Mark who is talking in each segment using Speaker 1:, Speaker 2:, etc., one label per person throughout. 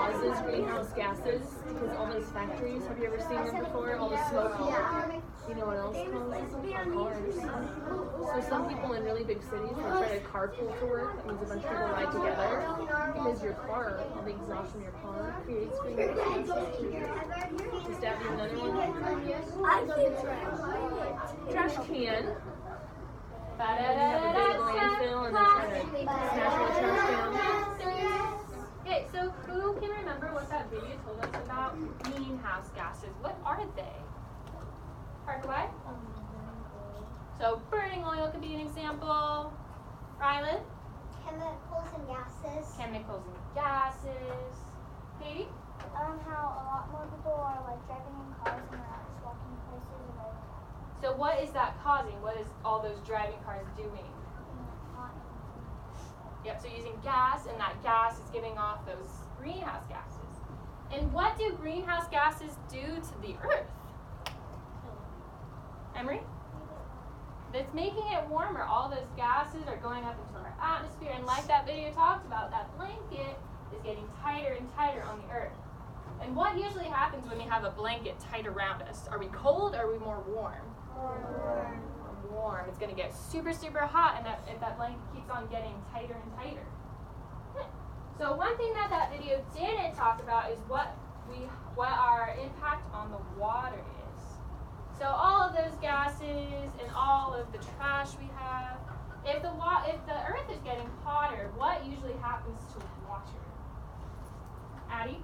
Speaker 1: causes greenhouse gases because all those factories, have you ever seen them before? All the smoke. You know what else causes them? Cars. So some people in really big cities will try to carpool to work. That means a bunch of people ride together because your car, all the exhaust from your car creates greenhouse gases. Just add another one. Trash can. You have a big landfill and they're trying to smash all the trash down.
Speaker 2: Okay, so who can remember what that video told us about greenhouse gases? What are they? Parkway? So burning oil could be an example. Rylan?
Speaker 3: Chemicals and gases.
Speaker 2: Chemicals and gases. Katie?
Speaker 3: How a lot more people are like driving in cars and they're just walking places and like.
Speaker 2: So what is that causing? What is all those driving cars doing? Yep, so using gas, and that gas is giving off those greenhouse gases. And what do greenhouse gases do to the earth? Emery? It's making it warmer. All those gases are going up into our atmosphere, and like that video talked about, that blanket is getting tighter and tighter on the earth. And what usually happens when we have a blanket tight around us? Are we cold or are we more warm? Warm. It's going to get super, super hot, and if that blanket keeps on getting tighter and tighter. So one thing that video didn't talk about is what our impact on the water is. So all of those gases and all of the trash we have, if the earth is getting hotter, what usually happens to water? Addie?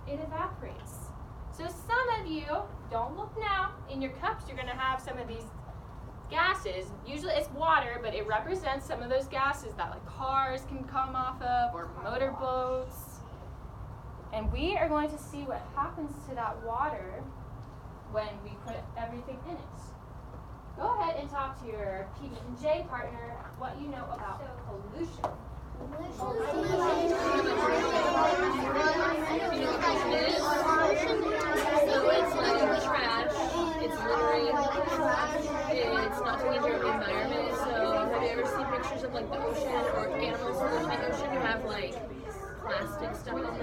Speaker 2: It evaporates. So some of you, don't look now, in your cups you're going to have some of these gases. Usually it's water, but it represents some of those gases that like cars can come off of or motorboats. And we are going to see what happens to that water when we put everything in it. Go ahead and talk to your PB&J partner what you know about pollution.
Speaker 1: So it's like trash, it's littering, it's not taking care of the environment. So have you ever seen pictures of like the ocean or animals that live in the ocean who have like plastic stuff in them?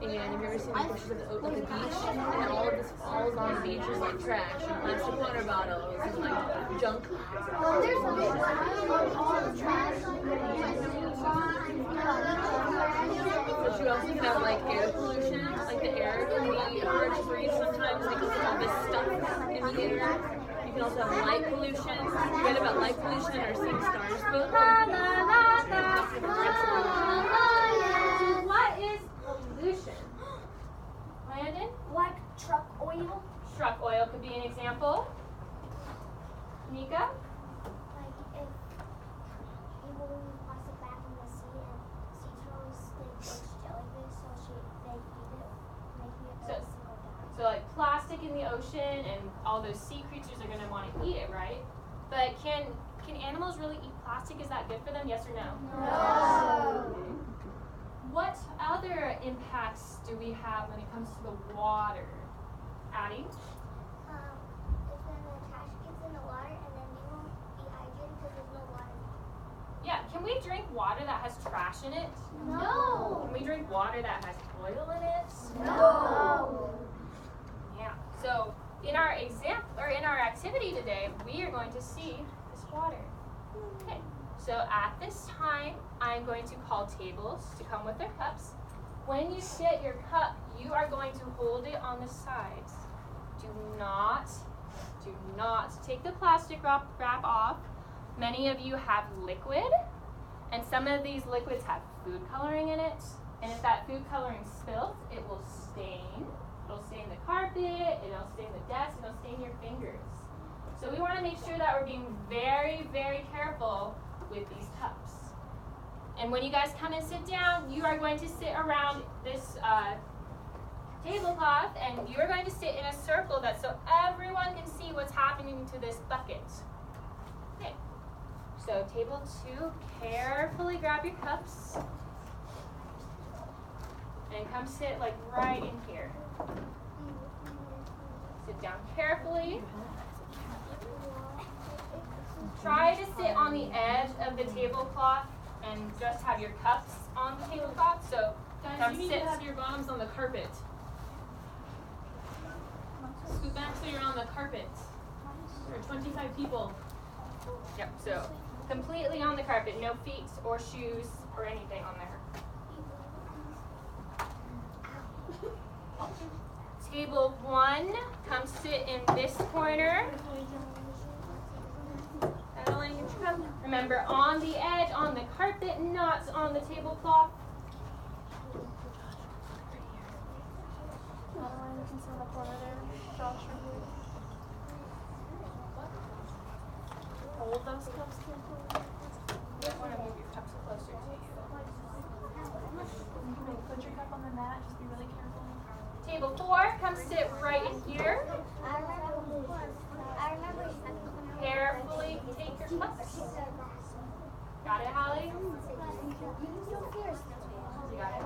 Speaker 1: And have you ever seen like pictures of the beach? And all of this falls on the beach is like trash and plastic water bottles and like junk.
Speaker 3: Well, there's all the trash.
Speaker 1: But you also can have like air pollution, like the air can be hard to breathe sometimes because of all this stuff in the air. You can also have light pollution. You read about light pollution or seeing stars book.
Speaker 2: What is pollution? Landon?
Speaker 3: Like truck oil.
Speaker 2: Truck oil could be an example. Nika?
Speaker 3: Like if people leave plastic back in the sea and sea turtles think it's jellyfish, so they eat it, making it go down.
Speaker 2: So like plastic in the ocean and all those sea creatures are going to want to eat it, right? But can animals really eat plastic? Is that good for them? Yes or no?
Speaker 3: No.
Speaker 2: What other impacts do we have when it comes to the water? Addie?
Speaker 3: If then the trash gets in the water and then you won't be hydrated because there's no water.
Speaker 2: Yeah, can we drink water that has trash in it?
Speaker 3: No.
Speaker 2: Can we drink water that has oil in it?
Speaker 3: No.
Speaker 2: Yeah. So in our activity today, we are going to see this water. Okay. So at this time, I'm going to call tables to come with their cups. When you get your cup, you are going to hold it on the sides. Do not take the plastic wrap off. Many of you have liquid, and some of these liquids have food coloring in it. And if that food coloring spills, it will stain. It'll stain the carpet, it'll stain the desk, it'll stain your fingers. So we want to make sure that we're being very, very careful with these cups. And when you guys come and sit down, you are going to sit around this tablecloth, and you're going to sit in a circle so everyone can see what's happening to this bucket. Okay. So table 2, carefully grab your cups and come sit like right in here. Sit down carefully. Try to sit on the edge of the tablecloth and just have your cups on the tablecloth. So come Now
Speaker 1: You need
Speaker 2: sit.
Speaker 1: to have your bottoms on the carpet. Scoot back so you're on the carpet. There are 25 people.
Speaker 2: Yep, so completely on the carpet, no feet or shoes or anything on there. Table 1, come sit in this corner.
Speaker 1: Adeline, get your cup.
Speaker 2: Remember, on the edge, on the carpet, not on the tablecloth.
Speaker 4: Adeline, you can sit in the corner there. Josh, right here. Hold those cups carefully.
Speaker 2: You want to move your cups closer to you.
Speaker 4: Put your cup on the mat. Just be really careful.
Speaker 2: Table 4, come sit right in here.
Speaker 3: I remember.
Speaker 2: Carefully take your cups. Got it, Holly? You got it?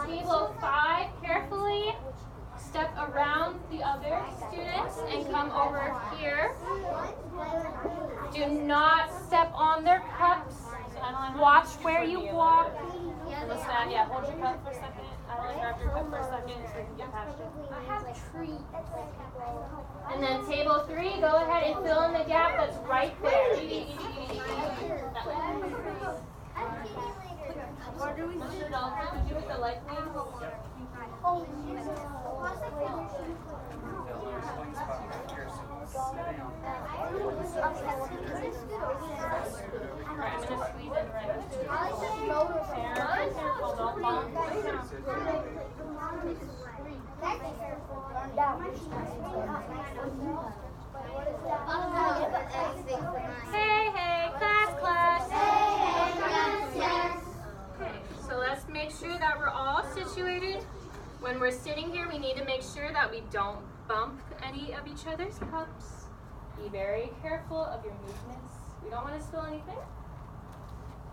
Speaker 2: Table 5, carefully step around the other students and come over here. Do not step on their cups. Watch where you walk.
Speaker 4: Let's stand. Yeah, hold your cup for a second. Adeline, grab your cup for a second so we can get past you.
Speaker 3: I have treats.
Speaker 2: And then table 3, go ahead and fill in the gap that's right there.
Speaker 1: What do we do? Did you hit the light thing?
Speaker 2: Alright, I'm going to squeeze in right up.
Speaker 4: Careful, don't fall.
Speaker 2: Hey, class. Okay, so let's make sure that we're all situated. When we're sitting here, we need to make sure that we don't bump any of each other's cups. Be very careful of your movements. We don't want to spill anything.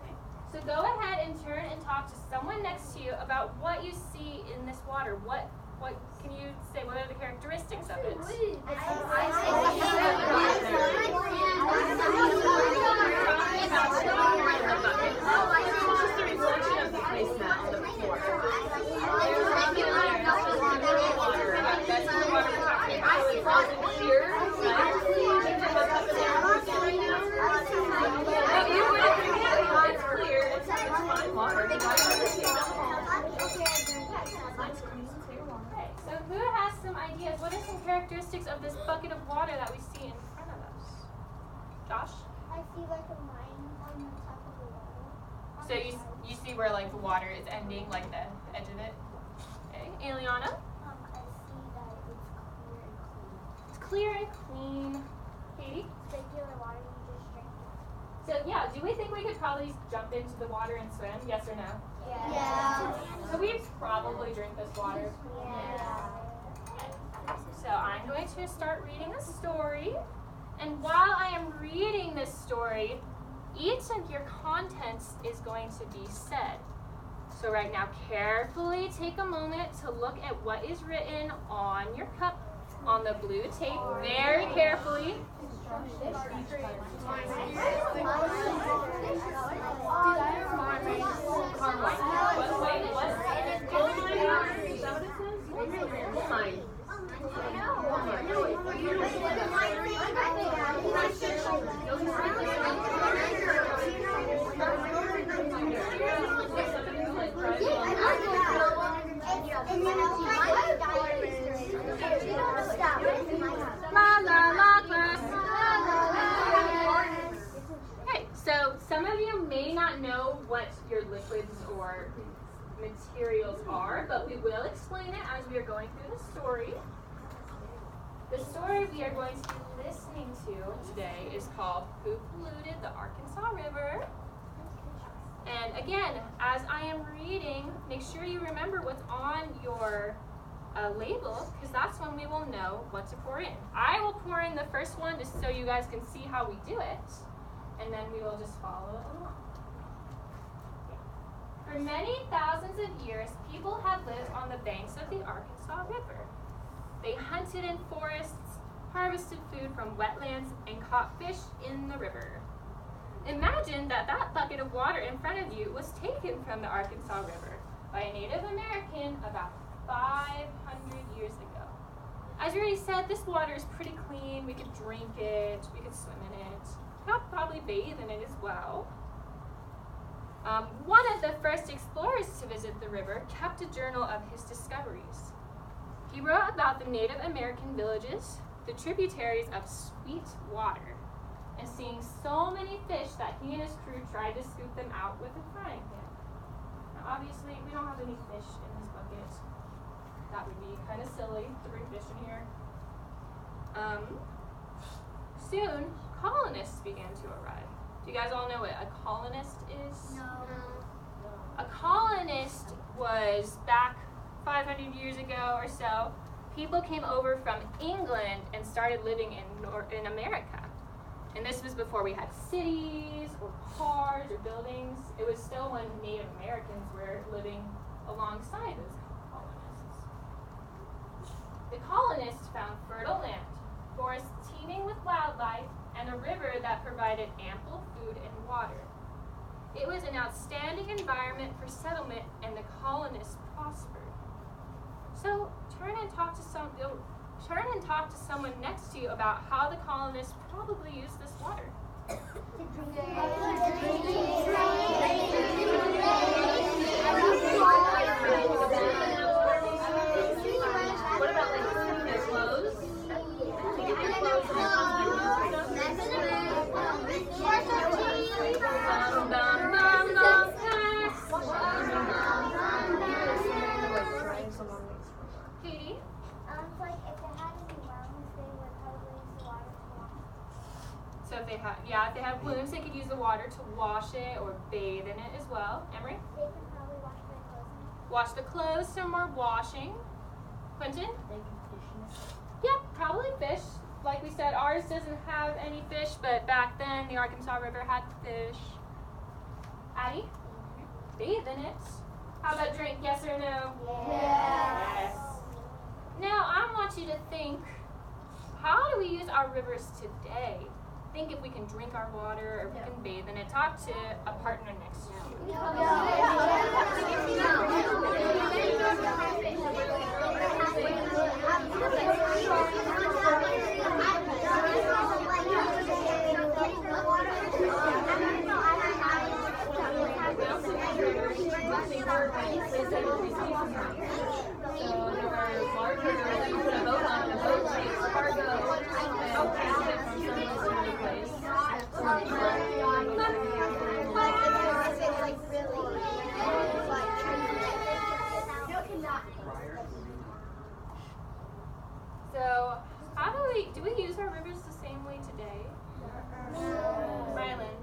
Speaker 2: Okay. So go ahead and turn and talk to someone next to you about what you see in this water. What can you say? What are the characteristics of it? So who has some ideas? What are some characteristics of this bucket of water that we see in front of us? Josh?
Speaker 3: I see like a line on the top of the water.
Speaker 2: So you see where like the water is ending, like the edge of it? Okay. Eliana?
Speaker 3: I see that
Speaker 2: It's clear and clean. Katie?
Speaker 3: it's regular water you just drink.
Speaker 2: So yeah, do we think we could probably jump into the water and swim? Yes or no?
Speaker 3: Yeah.
Speaker 2: So we probably drink this water. So I'm going to start reading a story. And while I am reading this story, each of your contents is going to be said. So right now, carefully take a moment to look at what is written on your cup, on the blue tape, very carefully. La la la class. Okay, so some of you may not know what your liquids or materials are, but we will explain it as we are going through the story. The story we are going to be listening to today is called Who Polluted the Arkansas River? And again, as I am reading, make sure you remember what's on your label, because that's when we will know what to pour in. I will pour in the first one just so you guys can see how we do it, and then we will just follow along. For many thousands of years, people have lived on the banks of the Arkansas River. They hunted in forests, harvested harvested food from wetlands and caught fish in the river. Imagine that that bucket of water in front of you was taken from the Arkansas River by a Native American about 500 years ago. As we already said, this water is pretty clean. We could drink it, we could swim in it, probably bathe in it as well. One of the first explorers to visit the river kept a journal of his discoveries. He wrote about the Native American villages, the tributaries of Sweet Water, and seeing so many fish that he and his crew tried to scoop them out with a frying pan. Now obviously we don't have any fish in this bucket. That would be kind of silly to bring fish in here. Soon, colonists began to arrive. Do you guys all know what a colonist is?
Speaker 3: No.
Speaker 2: A colonist was back 500 years ago or so. People came over from England and started living in America. And this was before we had cities or cars or buildings. It was still when Native Americans were living alongside those colonists. The colonists found fertile land, forests teeming with wildlife, and a river that provided ample food and water. It was an outstanding environment for settlement, and the colonists prospered. So turn and talk to someone next to you about how the colonists probably used this water.
Speaker 1: What about like cleaning their clothes? To get their clothes
Speaker 2: Katie?
Speaker 3: Like if they had any wounds, they would probably use the water to wash.
Speaker 2: So if they had wounds, they could use the water to wash it or bathe in it as well. Emery?
Speaker 3: They could probably wash their clothes in it.
Speaker 2: Wash the clothes, some more washing. Quentin?
Speaker 4: They can fish in it.
Speaker 2: Yeah, probably fish. Like we said, ours doesn't have any fish, but back then the Arkansas River had fish. Addie? Bathe in it. How about drink, yes or no? Yes. Now, I want you to think, how do we use our rivers today? Think if we can drink our water or if we can bathe in it. Talk to a partner next to you. So, how do we use our rivers the same way today? Rylan?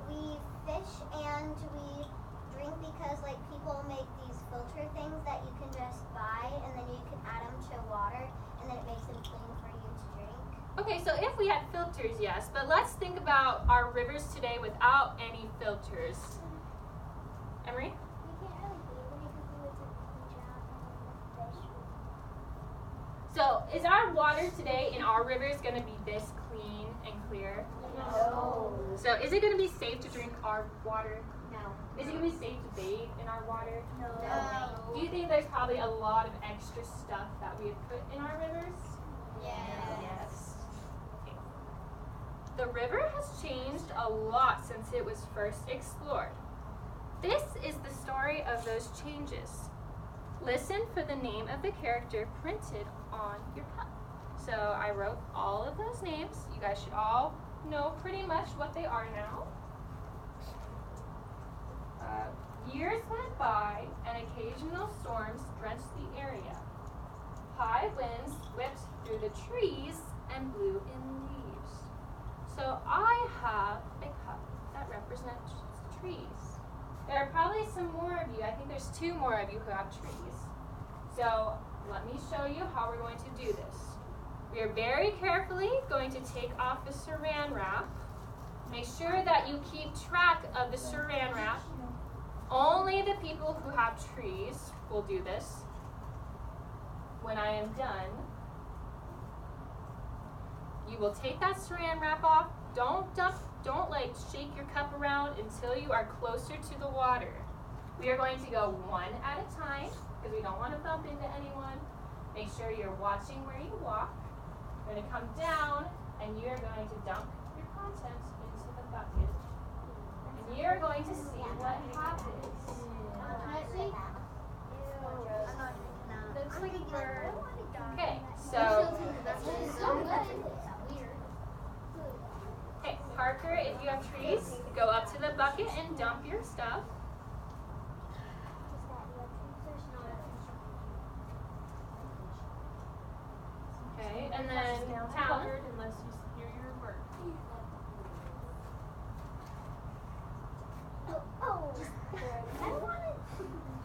Speaker 3: We fish and we drink because like people make these filter things that you can just buy and then you can add them to water and then it makes them clean for you to drink.
Speaker 2: Okay, so if we had filters, yes, but let's think about our rivers today without any filters. Emery?
Speaker 3: We can't really bathe in it because we would take the drown and then the fish would.
Speaker 2: So, is our water today in our rivers going to be this clean and clear?
Speaker 3: No.
Speaker 2: So, is it going to be safe to drink our water?
Speaker 3: No.
Speaker 2: Is it going to be safe to bathe in our water?
Speaker 3: No.
Speaker 2: Do you think there's probably a lot of extra stuff that we have put in our rivers?
Speaker 3: Yes.
Speaker 2: Okay. The river has changed a lot since it was first explored. This is the story of those changes. Listen for the name of the character printed on your cup. So I wrote all of those names. You guys should all know pretty much what they are now. Years went by and occasional storms drenched the area. High winds whipped through the trees and blew in leaves. So I have a cup that represents trees. There are probably some more of you. I think there's 2 more of you who have trees. So let me show you how we're going to do this. We are very carefully going to take off the saran wrap. Make sure that you keep track of the saran wrap. Only the people who have trees will do this. When I am done, you will take that saran wrap off. Don't like shake your cup around until you are closer to the water. We are going to go one at a time because we don't want to bump into anyone. Make sure you're watching where you walk. You're going to come down and you are going to dump your contents into the bucket. And you're going to see what happens.
Speaker 3: Looks like a bird.
Speaker 2: Okay, so okay, Parker, if you have trees, go up to the bucket and dump your stuff. Okay, and then Talon.
Speaker 4: Unless you hear your work.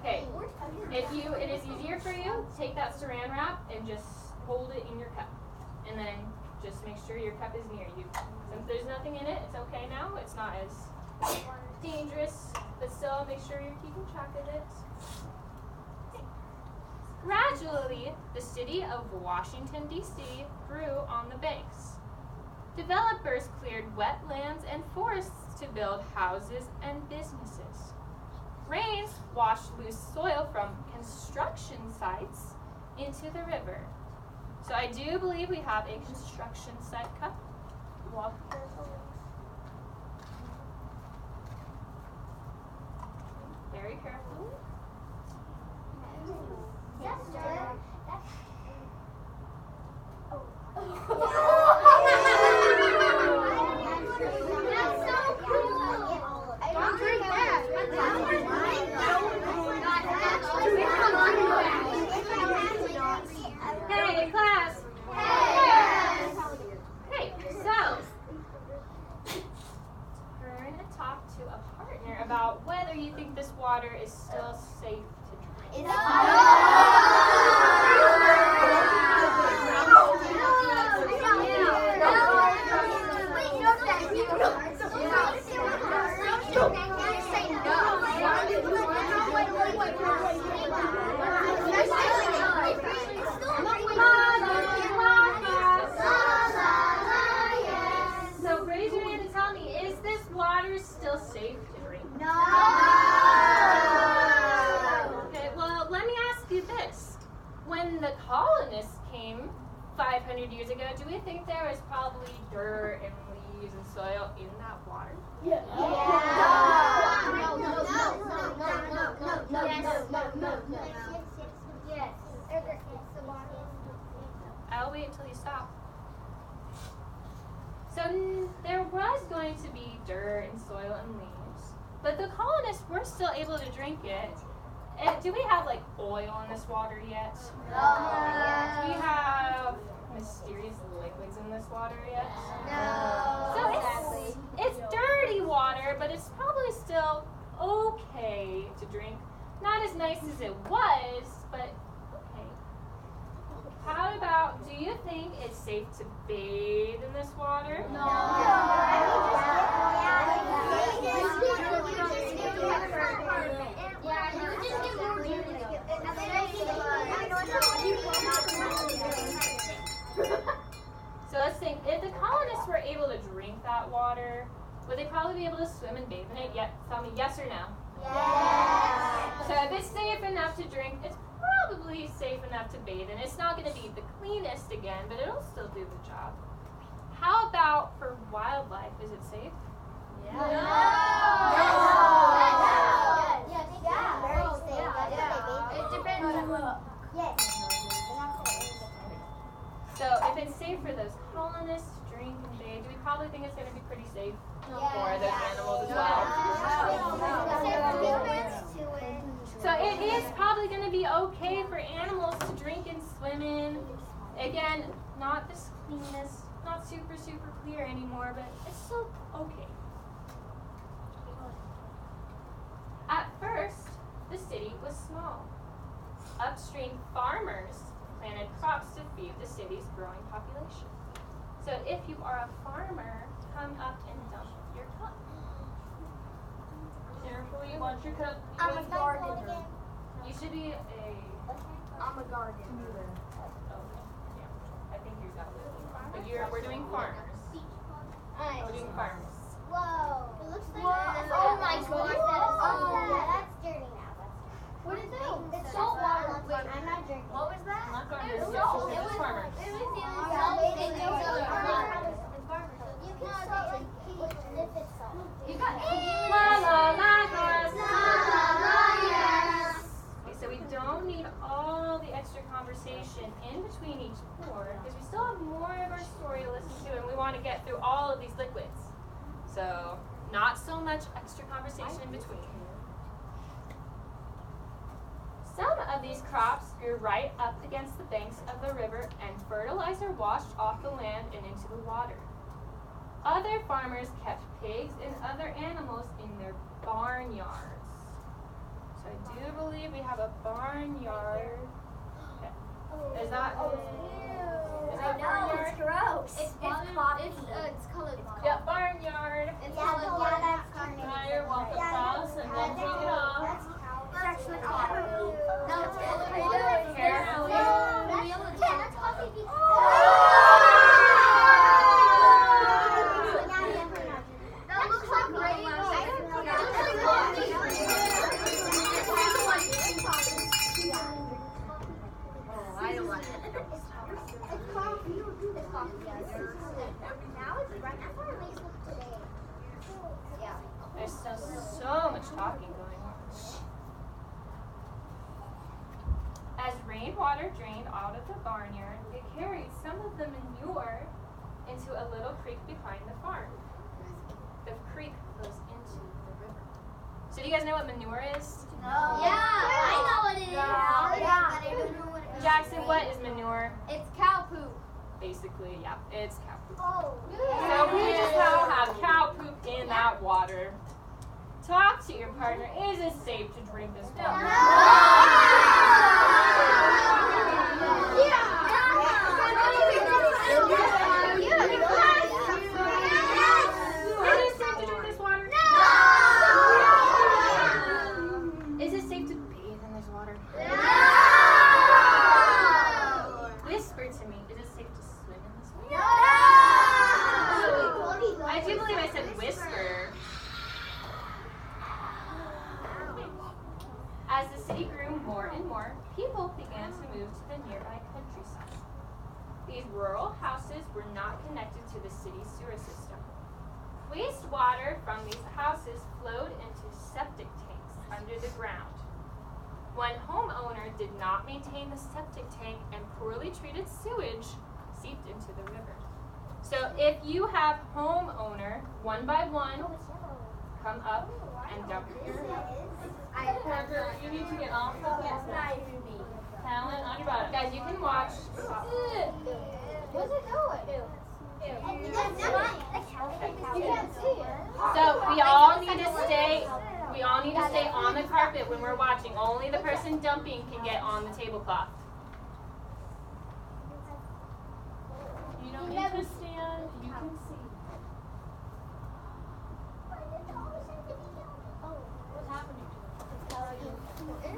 Speaker 2: Okay, it is easier for you, take that saran wrap and just hold it in your cup. And then just make sure your cup is near you. Since there's nothing in it, it's okay now. It's not as dangerous, but still make sure you're keeping track of it. Gradually, the city of Washington, D.C. grew on the banks. Developers cleared wetlands and forests to build houses and businesses. Rains washed loose soil from construction sites into the river. So I do believe we have a construction site cup. Walk very carefully.
Speaker 3: Yes, sir. That's so cool. Don't drink that.
Speaker 2: Hey, class. Hey, so turn and talk to a partner about whether you think this water is still safe to drink. So raise your hand and tell me, is this water still safe to drink? Okay, well, let me ask you this. When the colonists came 500 years ago, do we think there was probably dirt and leaves and soil in that water? I'll wait until you stop. So there was going to be dirt and soil and leaves, but the colonists were still able to drink it. Do we have like oil in this water yet? Do we have mysterious liquids in this water yet? So it's dirty water, but it's probably still okay to drink. Not as nice as it was, but okay. How about, do you think it's safe to bathe in this water? So let's think, if the colonists were able to drink that water, would they probably be able to swim and bathe in it? Tell me yes or no. So if it's safe enough to drink, it's probably safe enough to bathe in. It's not going to be the cleanest again, but it'll still do the job. How about for wildlife? Is it safe?
Speaker 3: It depends on
Speaker 2: So if it's safe for those colonists to drink and bathe, do we probably think it's going to be pretty safe for those animals as well? So it is probably going to be okay for animals to drink and swim in. Again, not the cleanest, not super clear anymore, but it's still okay. At first, the city was small. Upstream farmers planted crops to feed the city's growing population. So if you are a farmer, come up and dump your cup. Carefully, watch your cup.
Speaker 3: I'm a gardener.
Speaker 2: You should be a...
Speaker 3: I'm a gardener.
Speaker 2: Okay, yeah. I think you've got it. But were we're doing farmers. We're doing farmers.
Speaker 3: Whoa. It looks like
Speaker 4: Oh my God.
Speaker 3: That's dirty now.
Speaker 4: What is it?
Speaker 3: It's salt water. Wait, I'm not drinking.
Speaker 4: What was that?
Speaker 2: Not farmers.
Speaker 3: It was
Speaker 2: Yes,
Speaker 3: salt.
Speaker 2: we're just farmers.
Speaker 3: You can salt like if it's salt.
Speaker 4: You got
Speaker 2: La la la guys.
Speaker 3: Yes.
Speaker 2: Okay, so we don't need all the extra conversation in between each pour because we still have more of our story to listen to and we want to get through all of these liquids. So not so much extra conversation in between. Some of these crops grew right up against the banks of the river and fertilizer washed off the land and into the water. Other farmers kept pigs and other animals in their barnyards. So I do believe we have a barnyard. Okay. Is that barnyard?
Speaker 3: It's gross.
Speaker 4: It's colored.
Speaker 2: Yeah, barnyard.
Speaker 3: That's carne.
Speaker 2: Hi, you're welcome, Klaus, and then take it off.
Speaker 3: It's actually coffee.
Speaker 4: No, it's
Speaker 2: Carefully.
Speaker 3: That's coffee beans.
Speaker 4: That looks like grape.
Speaker 1: I don't like it.
Speaker 3: It's coffee. It's coffee. Now it's right. That's how it makes look today. Yeah.
Speaker 2: There's so much talking going on. As rainwater drained out of the barnyard, it carried some of the manure into a little creek behind the farm. The creek flows into the river. So do you guys know what manure is?
Speaker 3: I know what it is.
Speaker 4: Yeah.
Speaker 3: But I don't know what it is.
Speaker 2: Jackson, what is manure?
Speaker 4: It's cow poop.
Speaker 2: Basically, yeah, it's cow poop.
Speaker 3: Oh.
Speaker 2: So we just now have cow poop in that water. Talk to your partner. Is it safe to drink this water? Is it safe to drink this water? Is it safe to bathe in this water? Whisper to me. Is it safe to swim in this water? I do believe I said whisper. As the city grew more and more, people began to move to the nearby countryside. These rural houses were not connected to the city's sewer system. Wastewater from these houses flowed into septic tanks under the ground. One homeowner did not maintain the septic tank and poorly treated sewage seeped into the river. So if you have homeowner, one by one, come up and dump your Parker, you need to get off of this. Talent on your bottom. Guys, you can watch.
Speaker 3: Where's it going? You can't see it.
Speaker 2: So we all need to stay. We all need to stay on the carpet when we're watching. Only the person dumping can get on the tablecloth. You don't need to stand. You can see.
Speaker 3: What's happening to it?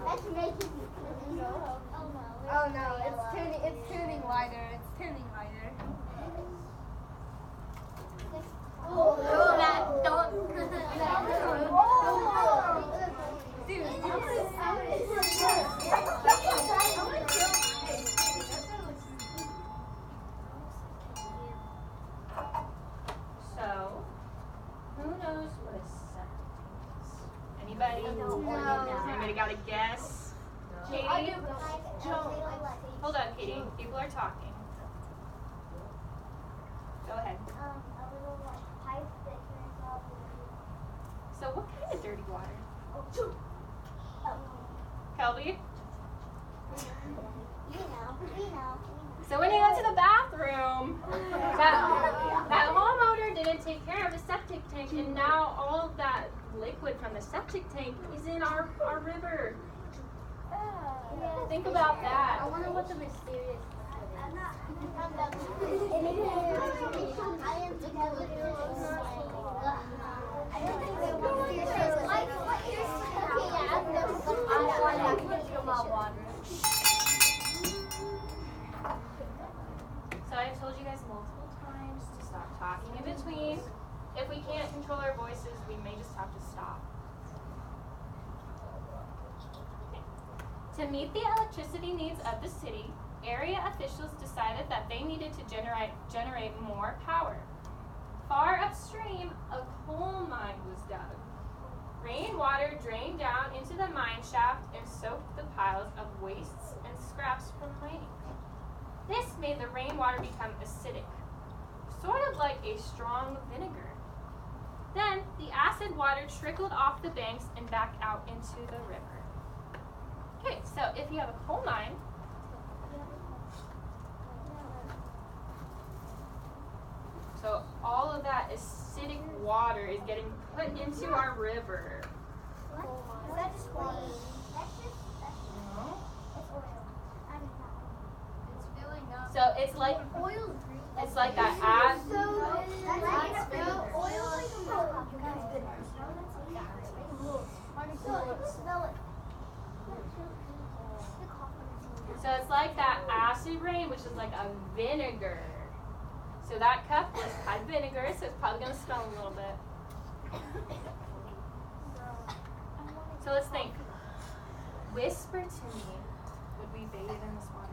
Speaker 3: That's making me
Speaker 4: Oh no, it's turning wider. It's turning wider.
Speaker 3: Oh, that don't.
Speaker 2: So, who knows what a septic tank is? Anybody? Anybody got a guess? Katie? Hold on, Katie. People are talking. Go ahead.
Speaker 3: A little pipe that turns off.
Speaker 2: So, what kind of dirty water? Kelby?
Speaker 3: You know.
Speaker 2: So when you went to the bathroom, that homeowner didn't take care of the septic tank, and now all of that liquid from the septic tank is in our river. Think about that.
Speaker 3: I wonder what the mysterious.
Speaker 2: So I've told you guys multiple times stop talking in between. If we can't control our voices, we may just have to stop. Okay. To meet the electricity needs of the city, area officials decided that they needed to generate more power. Far upstream, a coal mine was dug. Rainwater drained down into the mine shaft and soaked the piles of wastes and scraps from mining. This made the rainwater become acidic, sort of like a strong vinegar. Then the acid water trickled off the banks and back out into the river. Okay, so if you have a coal mine, so all of that acidic water is getting put into our river.
Speaker 3: Is that just water? That's just it's oil.
Speaker 4: It's filling up.
Speaker 2: So it's like that acid. So it's like that acid rain, which is like a vinegar. So that cup had vinegar, so it's probably going to smell a little bit. So let's think. Whisper to me, would we bathe in this water?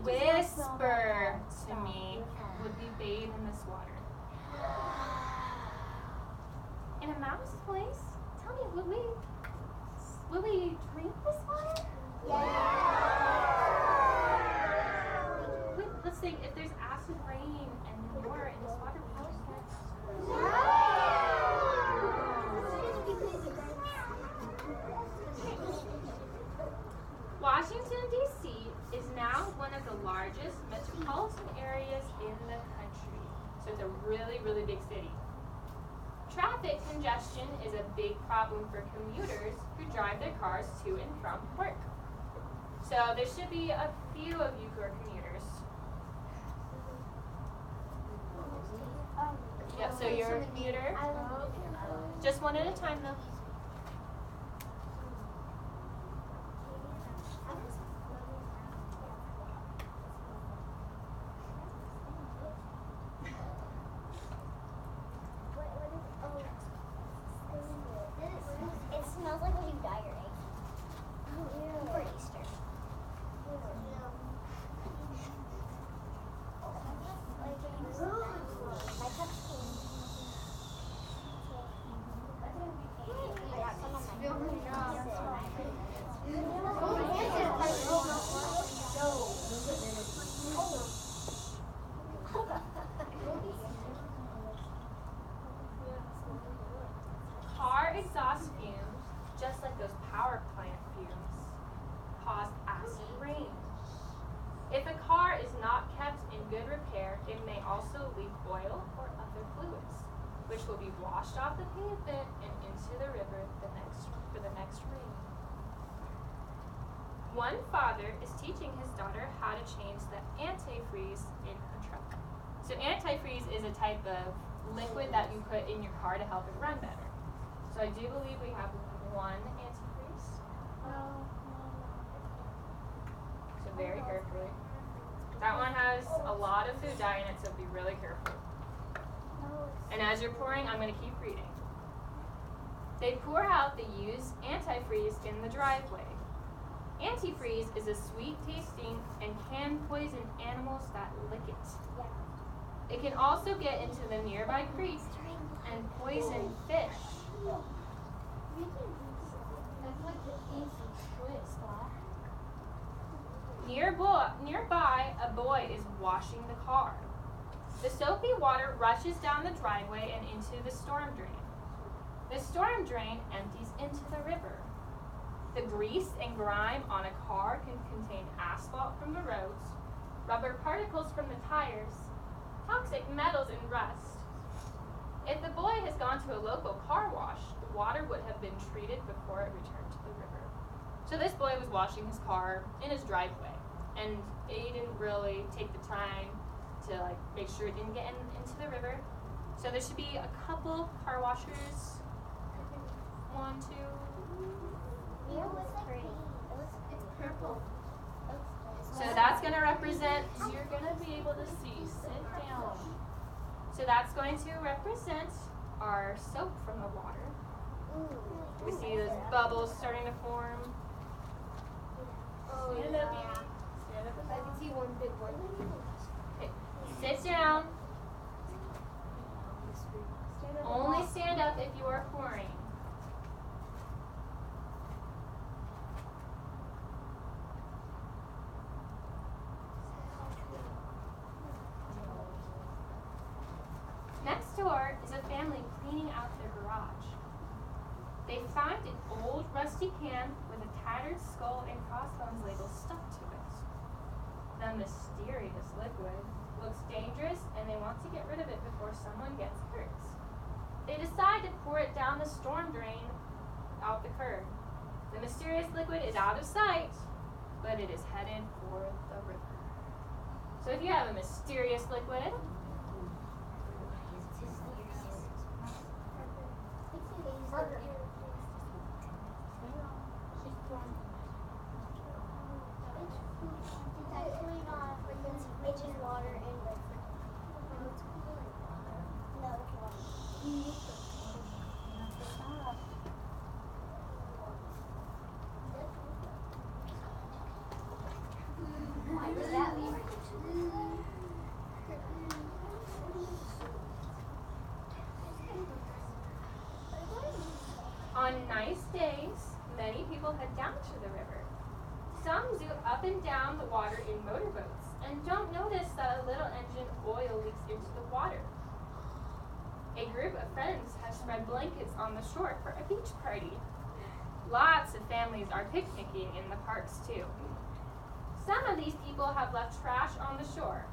Speaker 2: Whisper to me, would we bathe in this water? In a mouse voice, tell me, would we drink this water? Wait, let's think, if there's acid rain and more in this water, would we drink it? Washington, D.C. is now one of the largest metropolitan areas in the country. So it's a really, really big city. Traffic congestion is a big problem for commuters who drive their cars to and from work. So there should be a few of you who are commuters. Yep, so you're a commuter. Just one at a time though.
Speaker 3: It smells like when you dye your egg. For Easter. My cup's clean. I got some on my
Speaker 2: Car exhaust fumes, just like those power plant fumes, cause acid rain. If a car is not kept in good repair, it may also leak oil or other fluids, which will be washed off the pavement and into the river for the next rain. One father is teaching his daughter how to change the antifreeze in her truck. So antifreeze is a type of liquid that you put in your car to help it run better. So I do believe we have one antifreeze. So very carefully. That one has a lot of food dye in it, so be really careful. And as you're pouring, I'm going to keep reading. They pour out the used antifreeze in the driveway. Antifreeze is a sweet tasting and can poison animals that lick it. It can also get into the nearby creek and poison fish. Nearby, a boy is washing the car. The soapy water rushes down the driveway and into the storm drain. The storm drain empties into the river. The grease and grime on a car can contain asphalt from the roads, rubber particles from the tires, toxic metals and rust. If the boy has gone to a local car wash, the water would have been treated before it returned to the river. So this boy was washing his car in his driveway, and he didn't really take the time to make sure it didn't get into the river. So there should be a couple car washers. 1, 2.
Speaker 3: It was pretty. It's purple.
Speaker 2: So that's going to represent, you're going to be able to see, sit down. So that's going to represent our soap from the water. We see those bubbles starting to form. Stand up, Amy. Stand up.
Speaker 3: I can see one big one.
Speaker 2: Okay. Sit down. Only stand up if you are pouring. Next door is a family cleaning out their garage. They find an old rusty can with a tattered skull and crossbones label stuck to it. The mysterious liquid looks dangerous and they want to get rid of it before someone gets hurt. They decide to pour it down the storm drain out the curb. The mysterious liquid is out of sight, but it is headed for the river. So if you have a mysterious liquid,
Speaker 3: It's just water and like no, it's water. Why does that mean?
Speaker 2: on nice days, many people head down to the river. Some zoom up and down the water in motorboats and don't notice that a little engine oil leaks into the water. A group of friends have spread blankets on the shore for a beach party. Lots of families are picnicking in the parks too. Some of these people have left trash on the shore.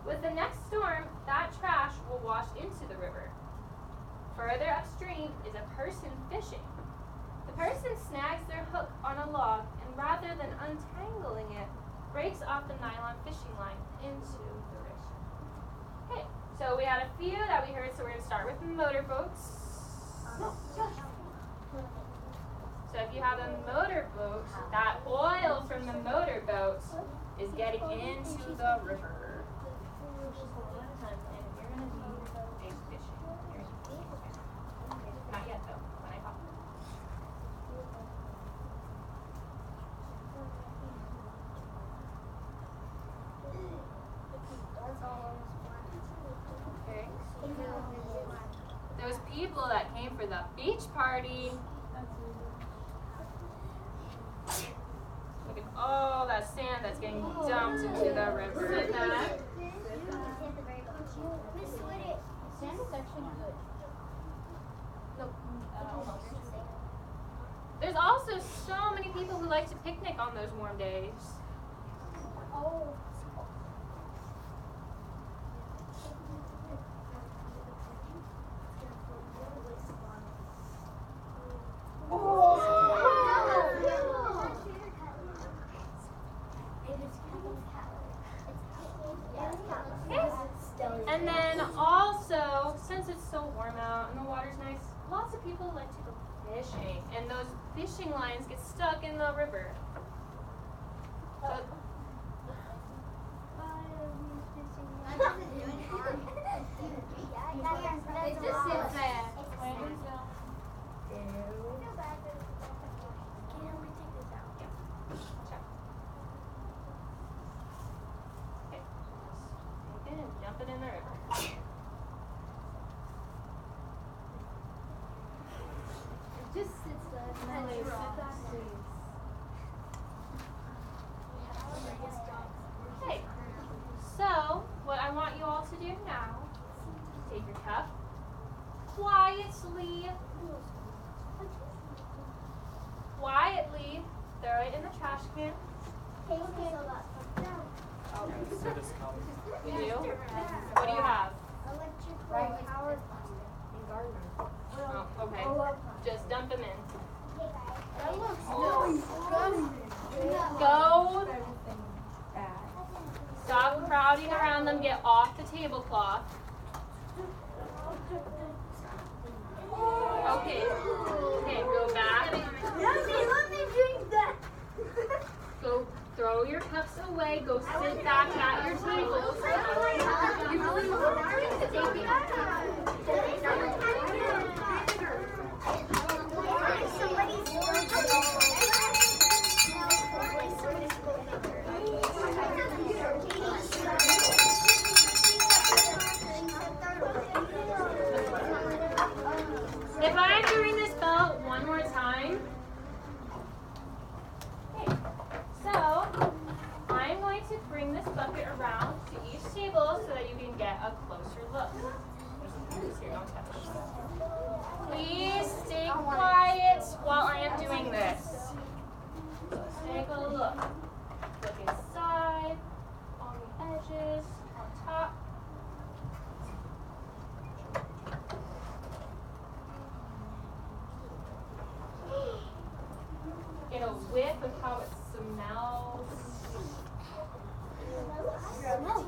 Speaker 2: With the next storm, that trash will wash into the river. Further upstream is a person fishing. The person snags their hook on a log and rather than untangling it, breaks off the nylon fishing line into the river. Okay, so we had a few that we heard, so we're going to start with motorboats. So if you have a motorboat, that oil from the motorboat is getting into the river. Not yet though, when I pop. Okay. Those people that came for the beach party. Look at all that sand that's getting dumped into the river.
Speaker 3: Sand is actually good.
Speaker 2: There's also so many people who like to picnic on those warm days.
Speaker 3: Oh.
Speaker 2: And then also, since it's so warm out and the water's nice, lots of people like to go fishing. And those fishing lines get stuck in the river. So,
Speaker 3: It just sits there.
Speaker 2: Take it and dump it in the river.
Speaker 3: It just sits there.
Speaker 2: Okay, so what I want you all to do now, take your cup, quietly throw it in the trash can. You do? What do you have?
Speaker 3: Electrical power
Speaker 2: Oh, okay. Just dump them in.
Speaker 3: That looks
Speaker 2: Go. Stop crowding around them. Get off the tablecloth. Okay. Okay, go back.
Speaker 3: Let me drink that.
Speaker 2: Go throw throw your cups away. Go sit back at your tables. You really want to take it. If I have to ring this bell one more time, okay, so I'm going to bring this bucket around to each table so that you can get a closer look. Please stay quiet while I am doing this. Let's take a look. Look inside, on the edges, on top. Get a whiff of how it smells.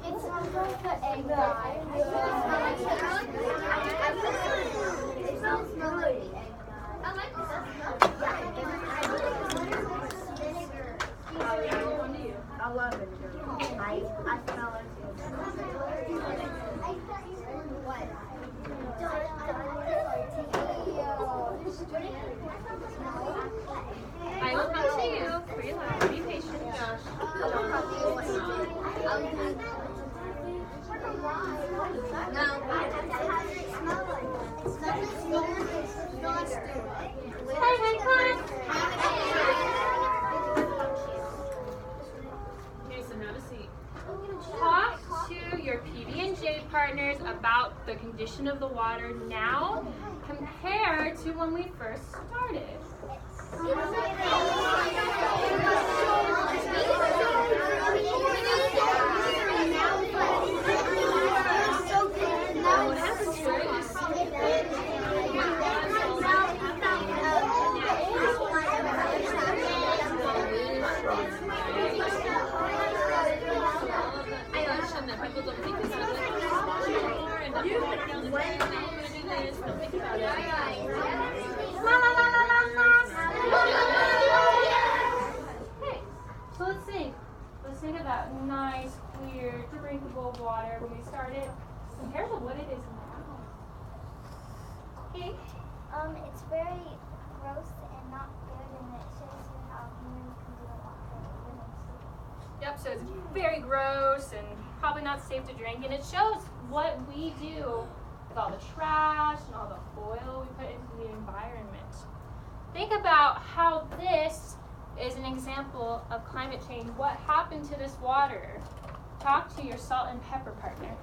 Speaker 3: It smells like the egg dye. It smells good. I like this.
Speaker 5: I love it. I smell it too.
Speaker 2: I will come to you. Relax, be patient. Hey, come on.
Speaker 1: Okay, so have a seat.
Speaker 2: Talk to your PB&J partners about the condition of the water now compared to when we first started.
Speaker 1: What happens here is I understand that people don't think this is anymore and don't walk down the street and I'm going to do this. Don't think about it.
Speaker 2: Okay, so let's think. Let's think of that nice, clear, drinkable water when we started compared to what it is now. Okay.
Speaker 3: It's very gross and not good, and it shows you how humans can do a lot of
Speaker 2: Yep, so it's very gross and probably not safe to drink, and it shows what we do with all the trash and all the oil we put into the environment. Think about how this is an example of climate change. What happened to this water? Talk to your salt and pepper partner.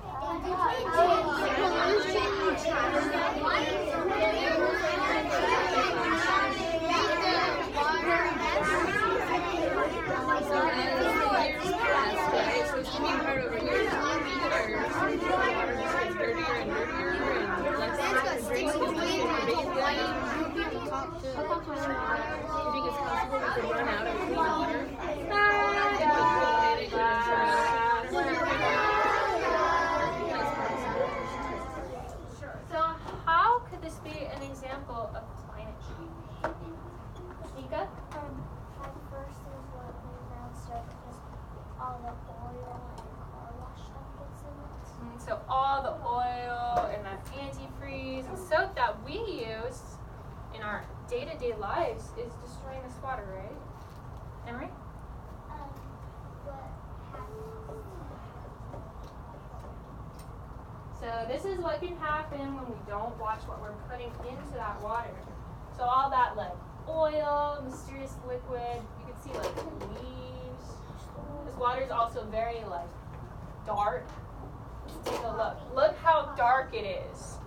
Speaker 2: So how could this be an example of climate change? Nika?
Speaker 3: At first, is what we found stuff just all the oil and car wash stuff gets in it.
Speaker 2: So all the oil and that antifreeze and soap that we use in our day-to-day lives is destroying this water, right? Emery?
Speaker 3: What happens?
Speaker 2: So this is what can happen when we don't watch what we're putting into that water. So all that like oil, mysterious liquid, you can see like leaves. This water is also very like dark. Take a look. Look how dark it is.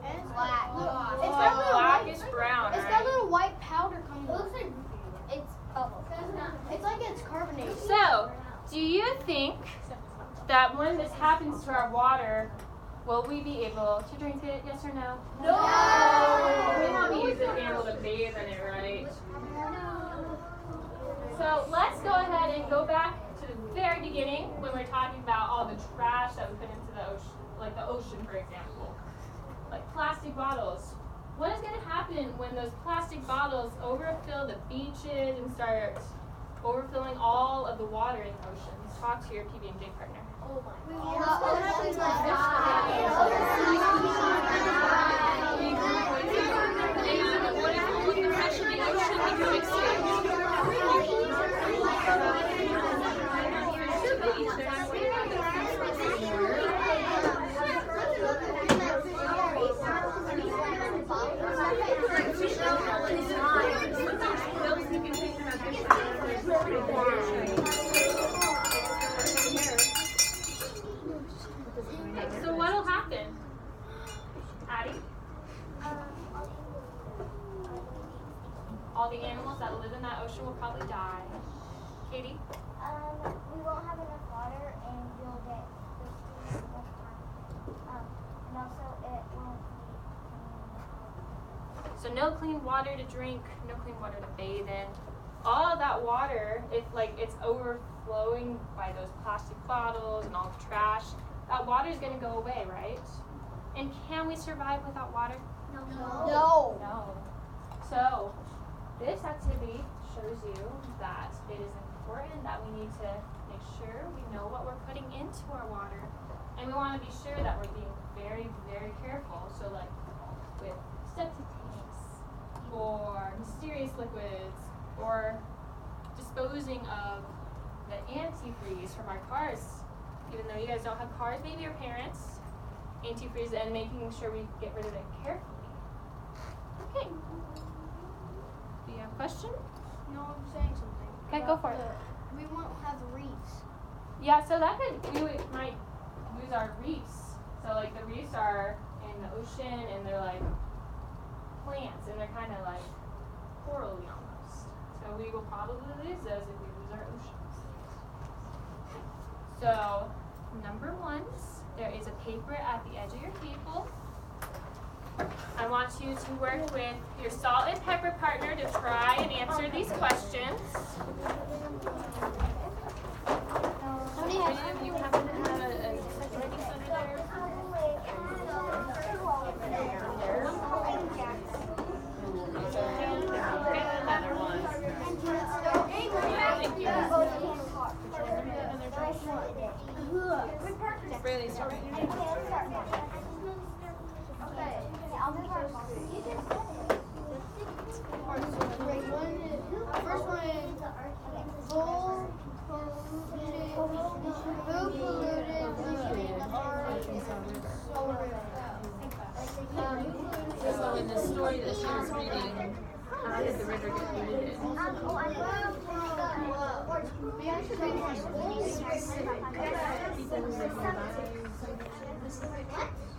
Speaker 5: And it's black.
Speaker 2: It's like blackish brown,
Speaker 5: It's got
Speaker 2: right?
Speaker 5: little white powder coming. It looks like it's bubbles. It's like it's carbonated.
Speaker 2: So, do you think that when this happens to our water, will we be able to drink it? Yes or no?
Speaker 5: No.
Speaker 2: We may not be able to bathe in it, right? So let's go ahead and go back to the very beginning when we're talking about all the trash that we put into the ocean, like the ocean, for example, like plastic bottles. What is going to happen when those plastic bottles overfill the beaches and start overfilling all of the water in the oceans. Talk to your PB&J partner.
Speaker 1: And what if with the pressure in the ocean become extinct?
Speaker 2: So what'll happen? Addie? All the animals that live in that ocean will probably die. Katie?
Speaker 3: We won't have enough water and you'll get thirsty the whole time. And also it won't be
Speaker 2: So no clean water to drink, no clean water to bathe in. All that water, if like it's overflowing by those plastic bottles and all the trash, that water is going to go away, right? And can we survive without water?
Speaker 3: No.
Speaker 2: No. So this activity shows you that it is important that we need to make sure we know what we're putting into our water. And we want to be sure that we're being very, very careful. So like with septic tanks or mysterious liquids or disposing of the antifreeze from our cars. Even though you guys don't have cars, maybe your parents, antifreeze, and making sure we get rid of it carefully. Okay. Do you have a question?
Speaker 5: No, I'm saying something.
Speaker 2: Okay, go for it.
Speaker 5: We won't have reefs.
Speaker 2: Yeah, so that could, we might lose our reefs. So like the reefs are in the ocean and they're like plants and they're kind of like corally almost. So we will probably lose those if we lose our oceans. So number 1, there is a paper at the edge of your table. I want you to work with your salt and pepper partner to try and answer these questions.
Speaker 1: How many of you happen to have a writing center there? Another one. Thank you. Really sorry.
Speaker 5: First one is full polluted, who polluted
Speaker 1: So in the story that she was reading, how did the river get polluted?
Speaker 3: What?